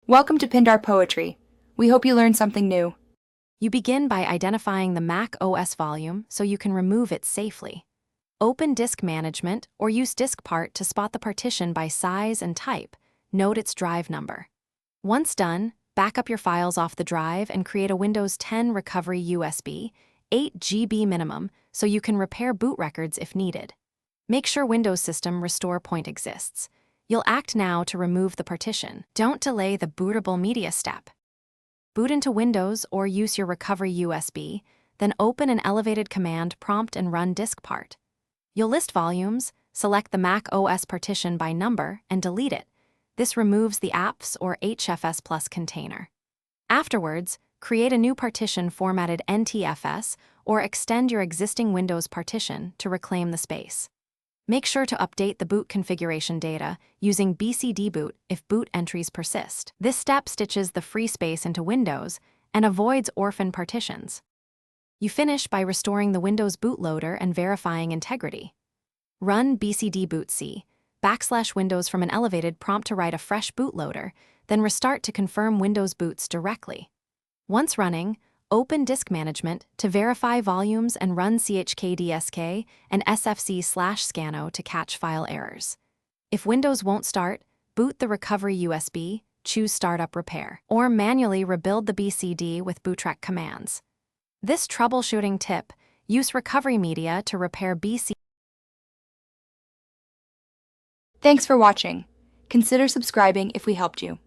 Welcome to Pindar Poetry. We hope you learned something new. You begin by identifying the Mac OS volume so you can remove it safely. Open Disk Management or use DiskPart to spot the partition by size and type. Note its drive number. Once done, back up your files off the drive and create a Windows 10 recovery USB, 8 GB minimum, so you can repair boot records if needed. Make sure Windows System Restore Point exists. You'll act now to remove the partition. Don't delay the bootable media step. Boot into Windows or use your recovery USB, then open an elevated command prompt and run DiskPart. You'll list volumes, select the Mac OS partition by number, and delete it. This removes the apps or HFS Plus container. Afterwards, create a new partition formatted NTFS or extend your existing Windows partition to reclaim the space. Make sure to update the boot configuration data using bcdboot if boot entries persist. This step stitches the free space into Windows and avoids orphan partitions. You finish by restoring the Windows bootloader and verifying integrity. Run bcdbootc \Windows from an elevated prompt to write a fresh bootloader, then restart to confirm Windows boots directly. Once running, open Disk Management to verify volumes and run chkdsk and sfc/scano to catch file errors. If Windows won't start, boot the recovery USB, choose Startup Repair, or manually rebuild the BCD with bootrec commands. This troubleshooting tip: use recovery media to repair BCD. Thanks for watching. Consider subscribing if we helped you.